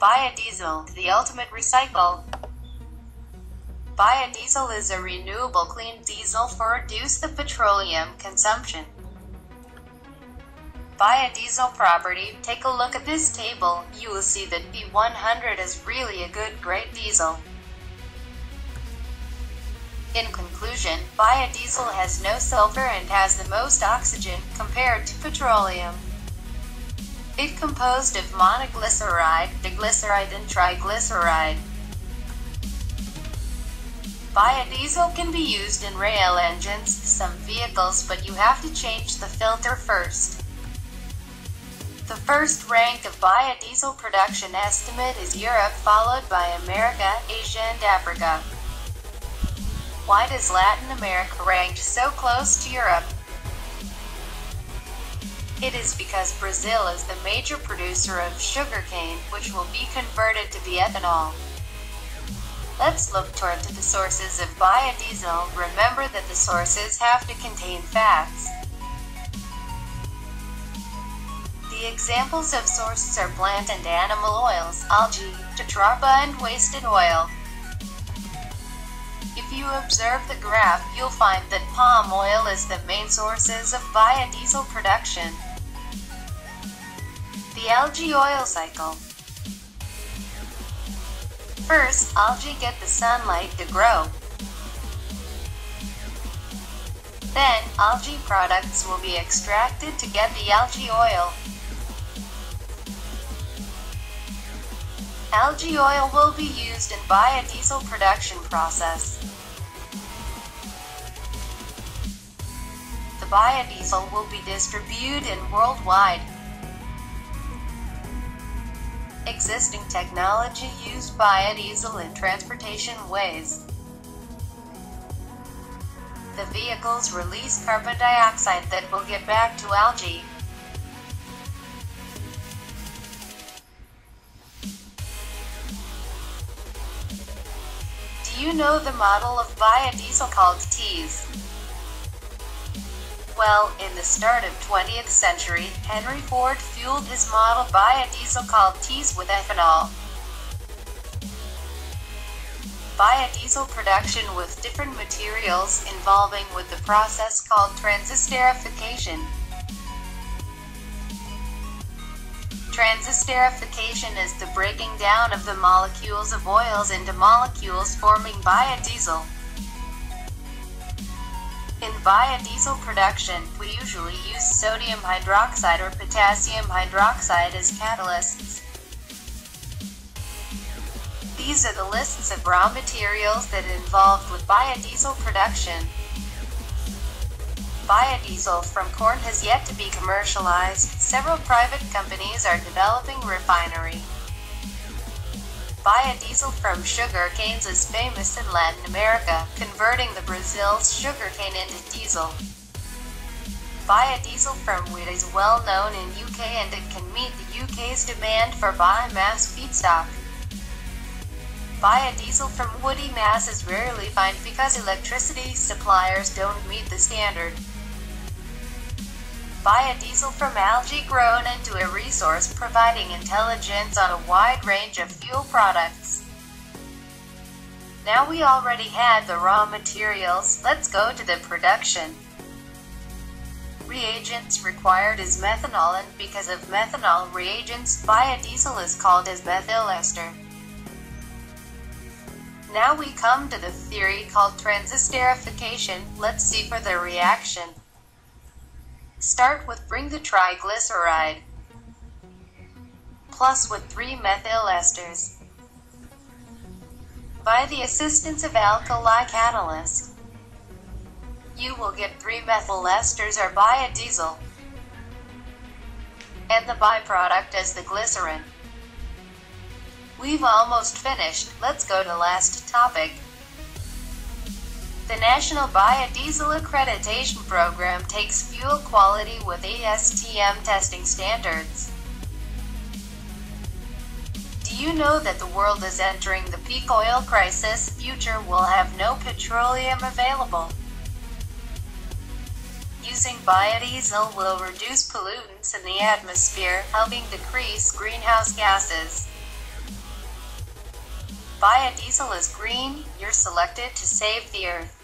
Biodiesel, the ultimate recycle. Biodiesel is a renewable clean diesel for reduce the petroleum consumption. Biodiesel property. Take a look at this table, you will see that B100 is really a good great diesel. In conclusion, biodiesel has no sulfur and has the most oxygen, compared to petroleum. It composed of monoglyceride, diglyceride and triglyceride. Biodiesel can be used in rail engines, some vehicles, but you have to change the filter first. The first rank of biodiesel production estimate is Europe, followed by America, Asia and Africa. Why does Latin America rank so close to Europe? It is because Brazil is the major producer of sugarcane, which will be converted to be ethanol. Let's look toward the sources of biodiesel. Remember that the sources have to contain fats. The examples of sources are plant and animal oils, algae, tetrapa and wasted oil. If you observe the graph, you'll find that palm oil is the main sources of biodiesel production. The algae oil cycle. First, algae get the sunlight to grow. Then, algae products will be extracted to get the algae oil. Algae oil will be used in biodiesel production process. The biodiesel will be distributed worldwide. Existing technology used biodiesel in transportation ways. The vehicles release carbon dioxide that will get back to algae. Do you know the model of biodiesel called T's? Well, in the start of 20th century, Henry Ford fueled his model biodiesel called T's with ethanol. Biodiesel production with different materials involving with the process called transesterification. Transesterification is the breaking down of the molecules of oils into molecules forming biodiesel. In biodiesel production, we usually use sodium hydroxide or potassium hydroxide as catalysts. These are the lists of raw materials that are involved with biodiesel production. Biodiesel from corn has yet to be commercialized. Several private companies are developing refinery. Biodiesel from sugar canes is famous in Latin America, converting the Brazil's sugarcane into diesel. Biodiesel from wheat is well known in UK and it can meet the UK's demand for biomass feedstock. Biodiesel from woody mass is rarely found because electricity suppliers don't meet the standard. Biodiesel from algae grown into a resource providing intelligence on a wide range of fuel products. Now we already had the raw materials, let's go to the production. Reagents required is methanol, and because of methanol reagents, biodiesel is called as methyl ester. Now we come to the theory called transesterification. Let's see for the reaction. Start with bring the triglyceride plus with 3 methyl esters. By the assistance of alkali catalyst, you will get 3 methyl esters or biodiesel, and the byproduct is the glycerin. We've almost finished, let's go to last topic. The National Biodiesel Accreditation Program takes fuel quality with ASTM testing standards. Do you know that the world is entering the peak oil crisis? Future will have no petroleum available. Using biodiesel will reduce pollutants in the atmosphere, helping decrease greenhouse gases. biodiesel is green, you're selected to save the earth.